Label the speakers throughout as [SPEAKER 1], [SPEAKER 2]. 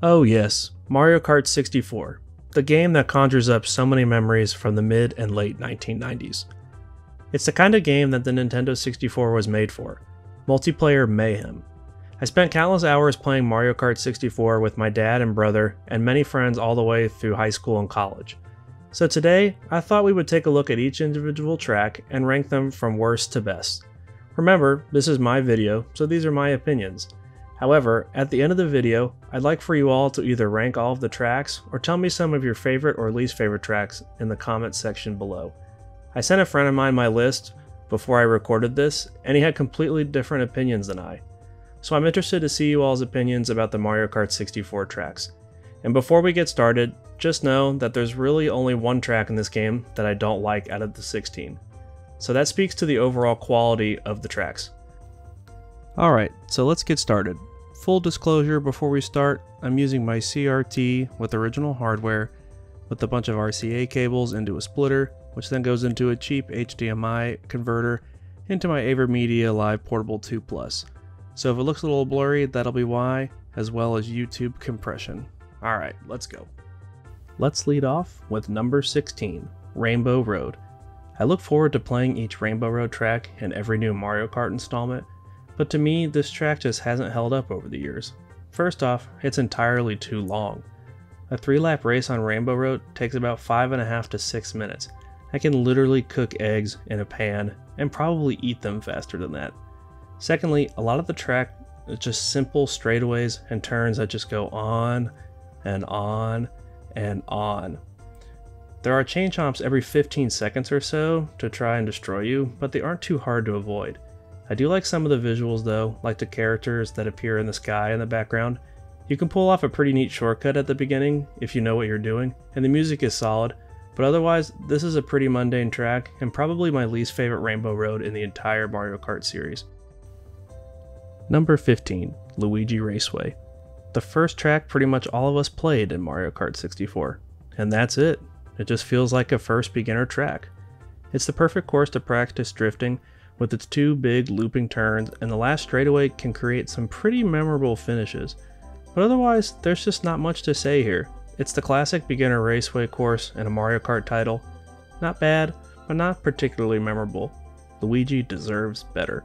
[SPEAKER 1] Oh yes, Mario Kart 64, the game that conjures up so many memories from the mid and late 1990s. It's the kind of game that the Nintendo 64 was made for, multiplayer mayhem. I spent countless hours playing Mario Kart 64 with my dad and brother and many friends all the way through high school and college. So today, I thought we would take a look at each individual track and rank them from worst to best. Remember, this is my video, so these are my opinions. However, at the end of the video, I'd like for you all to either rank all of the tracks or tell me some of your favorite or least favorite tracks in the comments section below. I sent a friend of mine my list before I recorded this, and he had completely different opinions than I. So I'm interested to see you all's opinions about the Mario Kart 64 tracks. And before we get started, just know that there's really only one track in this game that I don't like out of the 16. So that speaks to the overall quality of the tracks. Alright, so let's get started. Full disclosure before we start, I'm using my CRT with original hardware with a bunch of RCA cables into a splitter, which then goes into a cheap HDMI converter into my AverMedia Live Portable 2 Plus. So if it looks a little blurry, that'll be why, as well as YouTube compression. Alright, let's go. Let's lead off with number 16, Rainbow Road. I look forward to playing each Rainbow Road track in every new Mario Kart installment, but to me, this track just hasn't held up over the years. First off, it's entirely too long. A 3-lap race on Rainbow Road takes about 5.5 to 6 minutes. I can literally cook eggs in a pan and probably eat them faster than that. Secondly, a lot of the track is just simple straightaways and turns that just go on and on and on. There are chain chomps every 15 seconds or so to try and destroy you, but they aren't too hard to avoid. I do like some of the visuals though, like the characters that appear in the sky in the background. You can pull off a pretty neat shortcut at the beginning if you know what you're doing, and the music is solid, but otherwise this is a pretty mundane track and probably my least favorite Rainbow Road in the entire Mario Kart series. Number 15, Luigi Raceway. The first track pretty much all of us played in Mario Kart 64, and that's it. It just feels like a first beginner track. It's the perfect course to practice drifting with its two big looping turns, and the last straightaway can create some pretty memorable finishes. But otherwise, there's just not much to say here. It's the classic beginner raceway course in a Mario Kart title. Not bad, but not particularly memorable. Luigi deserves better.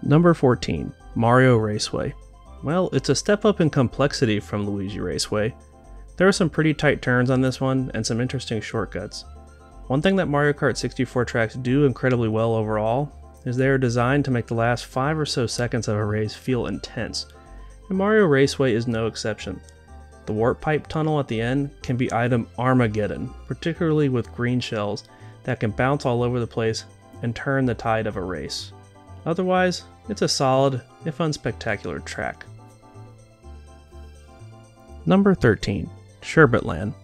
[SPEAKER 1] Number 14, Mario Raceway. Well, it's a step up in complexity from Luigi Raceway. There are some pretty tight turns on this one and some interesting shortcuts. One thing that Mario Kart 64 tracks do incredibly well overall is they are designed to make the last 5 or so seconds of a race feel intense, and Mario Raceway is no exception. The warp pipe tunnel at the end can be item Armageddon, particularly with green shells that can bounce all over the place and turn the tide of a race. Otherwise, it's a solid, if unspectacular, track. Number 13, Sherbet Land.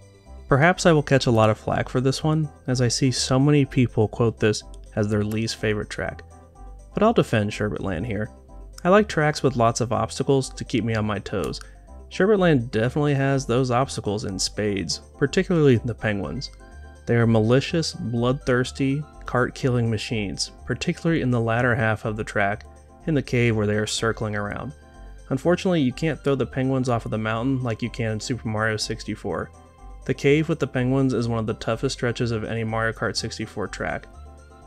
[SPEAKER 1] Perhaps I will catch a lot of flack for this one, as I see so many people quote this as their least favorite track. But I'll defend Sherbet Land here. I like tracks with lots of obstacles to keep me on my toes. Sherbet Land definitely has those obstacles in spades, particularly the penguins. They are malicious, bloodthirsty, kart-killing machines, particularly in the latter half of the track, in the cave where they are circling around. Unfortunately, you can't throw the penguins off of the mountain like you can in Super Mario 64. The cave with the penguins is one of the toughest stretches of any Mario Kart 64 track.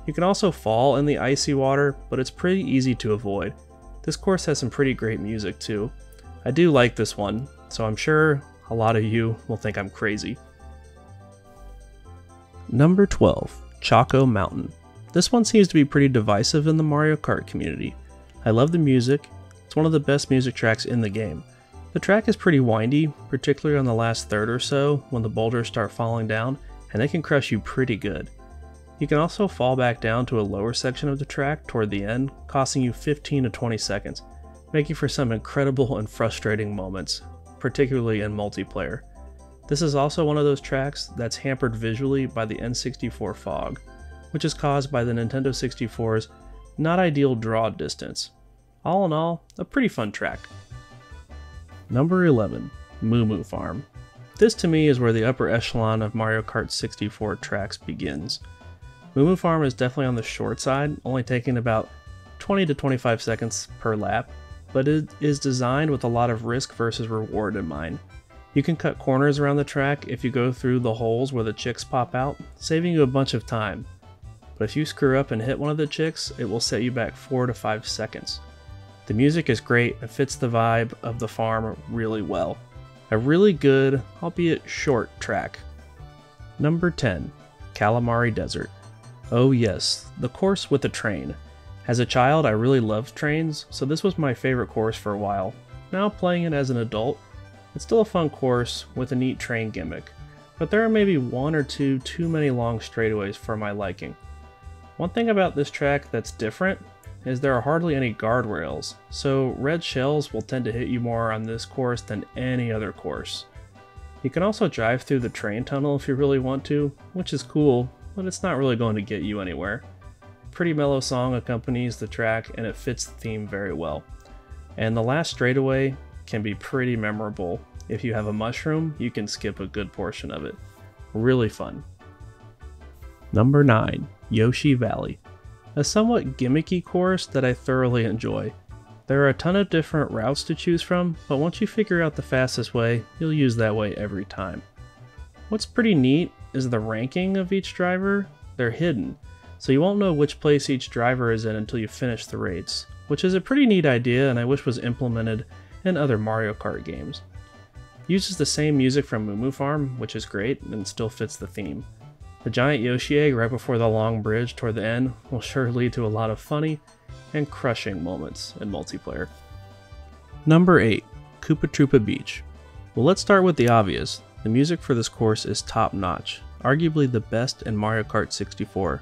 [SPEAKER 1] You can also fall in the icy water, but it's pretty easy to avoid. This course has some pretty great music too. I do like this one, so I'm sure a lot of you will think I'm crazy. Number 12, Choco Mountain. This one seems to be pretty divisive in the Mario Kart community. I love the music. It's one of the best music tracks in the game. The track is pretty windy, particularly on the last third or so when the boulders start falling down, and they can crush you pretty good. You can also fall back down to a lower section of the track toward the end, costing you 15 to 20 seconds, making for some incredible and frustrating moments, particularly in multiplayer. This is also one of those tracks that's hampered visually by the N64 fog, which is caused by the Nintendo 64's not ideal draw distance. All in all, a pretty fun track. Number 11, Moo Moo Farm. This to me is where the upper echelon of Mario Kart 64 tracks begins. Moo Moo Farm is definitely on the short side, only taking about 20 to 25 seconds per lap. but it is designed with a lot of risk versus reward in mind. You can cut corners around the track if you go through the holes where the chicks pop out, saving you a bunch of time. But if you screw up and hit one of the chicks, it will set you back 4 to 5 seconds. The music is great and fits the vibe of the farm really well. A really good, albeit short, track. Number 10. Calamari Desert. Oh yes, the course with the train. As a child, I really loved trains, so this was my favorite course for a while. Now playing it as an adult, it's still a fun course with a neat train gimmick, but there are maybe one or two too many long straightaways for my liking. One thing about this track that's different is there are hardly any guardrails, so red shells will tend to hit you more on this course than any other course. You can also drive through the train tunnel if you really want to, which is cool, but it's not really going to get you anywhere. Pretty mellow song accompanies the track and it fits the theme very well. And the last straightaway can be pretty memorable. If you have a mushroom, you can skip a good portion of it. Really fun. Number 9. Yoshi Valley. A somewhat gimmicky course that I thoroughly enjoy. There are a ton of different routes to choose from, but once you figure out the fastest way, you'll use that way every time. What's pretty neat is the ranking of each driver. They're hidden, so you won't know which place each driver is in until you finish the race, which is a pretty neat idea and I wish was implemented in other Mario Kart games. It uses the same music from Moo Moo Farm, which is great and still fits the theme. The giant Yoshi egg right before the long bridge toward the end will sure lead to a lot of funny and crushing moments in multiplayer. Number 8. Koopa Troopa Beach. Well, let's start with the obvious. The music for this course is top notch, arguably the best in Mario Kart 64.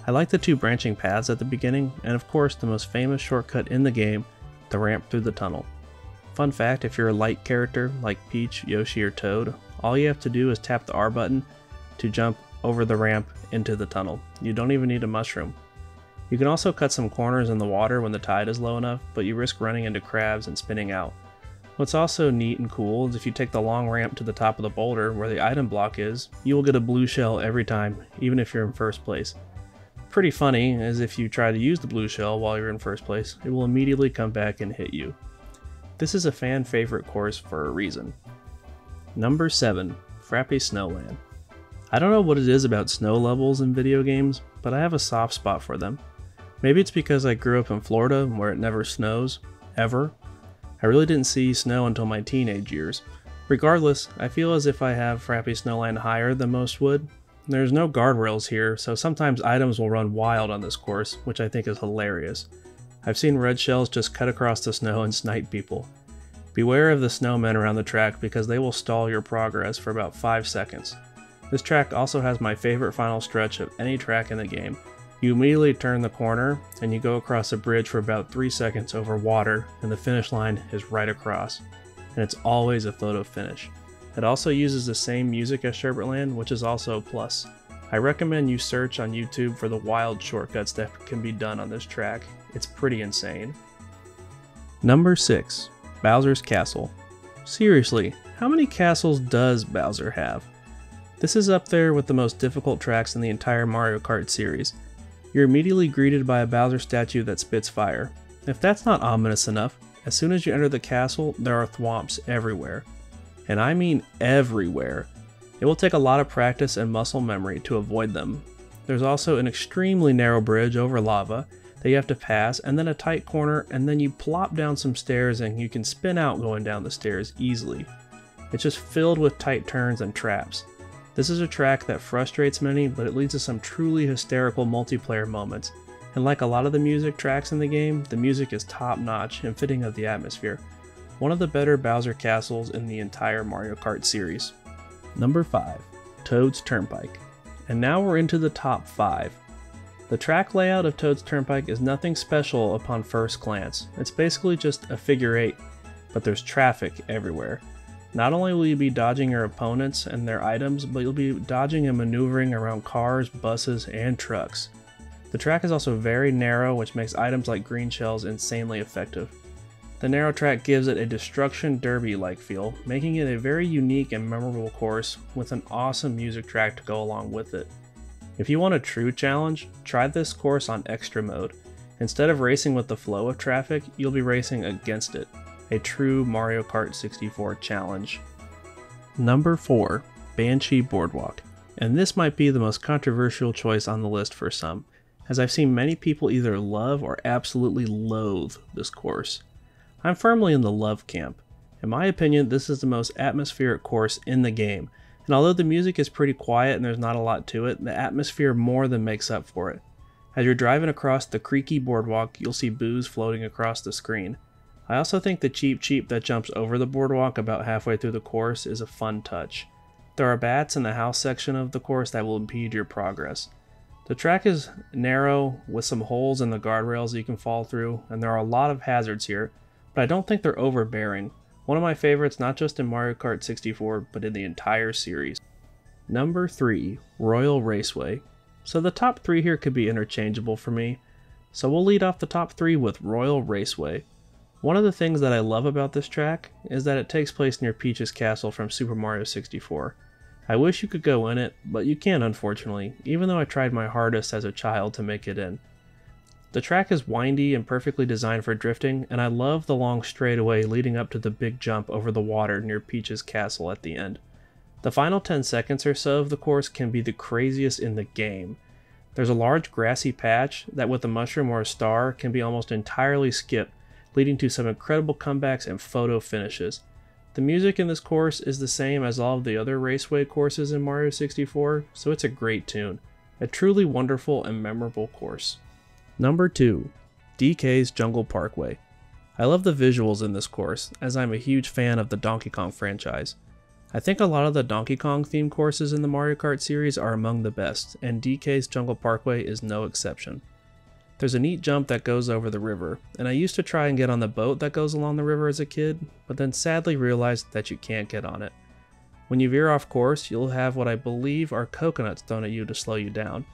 [SPEAKER 1] I like the two branching paths at the beginning, and of course the most famous shortcut in the game, the ramp through the tunnel. Fun fact, if you're a light character like Peach, Yoshi, or Toad, all you have to do is tap the R button to jump over the ramp into the tunnel. You don't even need a mushroom. You can also cut some corners in the water when the tide is low enough, but you risk running into crabs and spinning out. What's also neat and cool is if you take the long ramp to the top of the boulder where the item block is, you will get a blue shell every time, even if you're in first place. Pretty funny is if you try to use the blue shell while you're in first place, it will immediately come back and hit you. This is a fan favorite course for a reason. Number 7. Frappy Snowland. I don't know what it is about snow levels in video games, but I have a soft spot for them. Maybe it's because I grew up in Florida where it never snows, ever. I really didn't see snow until my teenage years. Regardless, I feel as if I have Frappy Snowland higher than most would. There's no guardrails here, so sometimes items will run wild on this course, which I think is hilarious. I've seen red shells just cut across the snow and snipe people. Beware of the snowmen around the track because they will stall your progress for about 5 seconds. This track also has my favorite final stretch of any track in the game. You immediately turn the corner and you go across a bridge for about 3 seconds over water and the finish line is right across. And it's always a photo finish. It also uses the same music as Sherbet Land, which is also a plus. I recommend you search on YouTube for the wild shortcuts that can be done on this track. It's pretty insane. Number 6. Bowser's Castle. Seriously, how many castles does Bowser have? This is up there with the most difficult tracks in the entire Mario Kart series. You're immediately greeted by a Bowser statue that spits fire. If that's not ominous enough, as soon as you enter the castle, there are thwomps everywhere. And I mean everywhere. It will take a lot of practice and muscle memory to avoid them. There's also an extremely narrow bridge over lava that you have to pass, and then a tight corner, and then you plop down some stairs and you can spin out going down the stairs easily. It's just filled with tight turns and traps. This is a track that frustrates many, but it leads to some truly hysterical multiplayer moments. And like a lot of the music tracks in the game, the music is top notch and fitting of the atmosphere. One of the better Bowser castles in the entire Mario Kart series. Number 5. Toad's Turnpike. And now we're into the top 5. The track layout of Toad's Turnpike is nothing special upon first glance. It's basically just a figure 8, but there's traffic everywhere. Not only will you be dodging your opponents and their items, but you'll be dodging and maneuvering around cars, buses, and trucks. The track is also very narrow, which makes items like green shells insanely effective. The narrow track gives it a destruction derby-like feel, making it a very unique and memorable course with an awesome music track to go along with it. If you want a true challenge, try this course on extra mode. Instead of racing with the flow of traffic, you'll be racing against it. A true Mario Kart 64 challenge. Number 4. Banshee Boardwalk. And this might be the most controversial choice on the list for some, as I've seen many people either love or absolutely loathe this course. I'm firmly in the love camp. In my opinion, this is the most atmospheric course in the game, and although the music is pretty quiet and there's not a lot to it, the atmosphere more than makes up for it. As you're driving across the creaky boardwalk, you'll see booze floating across the screen. I also think the Cheep Cheep that jumps over the boardwalk about halfway through the course is a fun touch. There are bats in the house section of the course that will impede your progress. The track is narrow with some holes in the guardrails you can fall through, and there are a lot of hazards here, but I don't think they're overbearing. One of my favorites not just in Mario Kart 64, but in the entire series. Number 3. Royal Raceway. So the top 3 here could be interchangeable for me, so we'll lead off the top 3 with Royal Raceway. One of the things that I love about this track is that it takes place near Peach's castle from Super Mario 64. I wish you could go in it, but you can't unfortunately, even though I tried my hardest as a child to make it in. The track is windy and perfectly designed for drifting, and I love the long straightaway leading up to the big jump over the water near Peach's castle at the end. The final 10 seconds or so of the course can be the craziest in the game. There's a large grassy patch that with a mushroom or a star can be almost entirely skipped, leading to some incredible comebacks and photo finishes. The music in this course is the same as all of the other raceway courses in Mario 64, so it's a great tune. A truly wonderful and memorable course. Number 2. DKs Jungle Parkway. I love the visuals in this course, as I'm a huge fan of the Donkey Kong franchise. I think a lot of the Donkey Kong themed courses in the Mario Kart series are among the best, and DK's Jungle Parkway is no exception. There's a neat jump that goes over the river, and I used to try and get on the boat that goes along the river as a kid, but then sadly realized that you can't get on it. When you veer off course, you'll have what I believe are coconuts thrown at you to slow you down.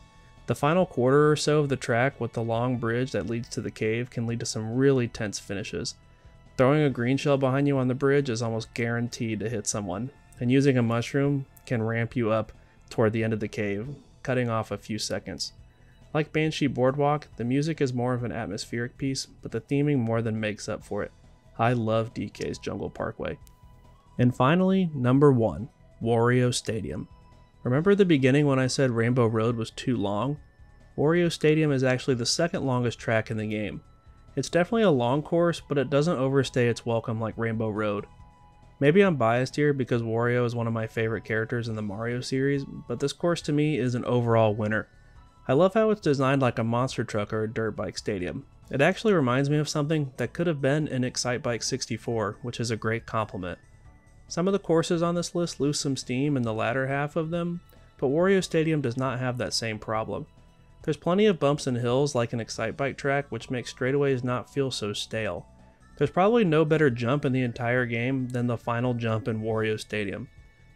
[SPEAKER 1] The final quarter or so of the track with the long bridge that leads to the cave can lead to some really tense finishes. Throwing a green shell behind you on the bridge is almost guaranteed to hit someone, and using a mushroom can ramp you up toward the end of the cave, cutting off a few seconds. Like Banshee Boardwalk, the music is more of an atmospheric piece, but the theming more than makes up for it. I love DK's Jungle Parkway. And finally, number 1, Wario Stadium. Remember the beginning when I said Rainbow Road was too long? Wario Stadium is actually the second longest track in the game. It's definitely a long course, but it doesn't overstay its welcome like Rainbow Road. Maybe I'm biased here because Wario is one of my favorite characters in the Mario series, but this course to me is an overall winner. I love how it's designed like a monster truck or a dirt bike stadium. It actually reminds me of something that could have been in Excitebike 64, which is a great compliment. Some of the courses on this list lose some steam in the latter half of them, but Wario Stadium does not have that same problem. There's plenty of bumps and hills like an Excitebike track, which makes straightaways not feel so stale. There's probably no better jump in the entire game than the final jump in Wario Stadium.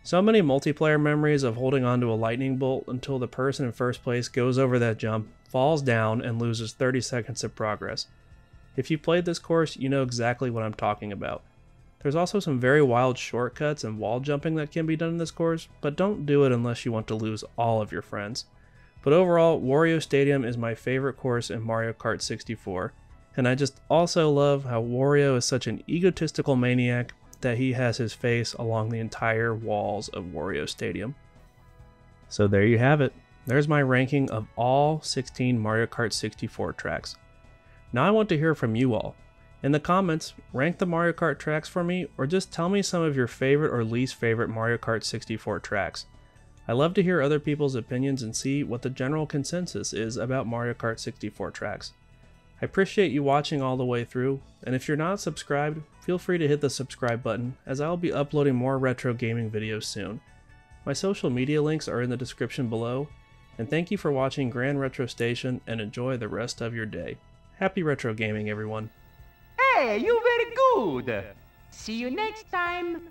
[SPEAKER 1] So many multiplayer memories of holding onto a lightning bolt until the person in first place goes over that jump, falls down, and loses 30 seconds of progress. If you played this course, you know exactly what I'm talking about. There's also some very wild shortcuts and wall jumping that can be done in this course, but don't do it unless you want to lose all of your friends. But overall, Wario Stadium is my favorite course in Mario Kart 64, and I just also love how Wario is such an egotistical maniac that he has his face along the entire walls of Wario Stadium. So there you have it. There's my ranking of all 16 Mario Kart 64 tracks. Now I want to hear from you all. In the comments, rank the Mario Kart tracks for me, or just tell me some of your favorite or least favorite Mario Kart 64 tracks. I love to hear other people's opinions and see what the general consensus is about Mario Kart 64 tracks. I appreciate you watching all the way through, and if you're not subscribed, feel free to hit the subscribe button, as I'll be uploading more retro gaming videos soon. My social media links are in the description below, and thank you for watching Grand Retro Station, and enjoy the rest of your day. Happy retro gaming, everyone!
[SPEAKER 2] Hey, you very good! See you next time!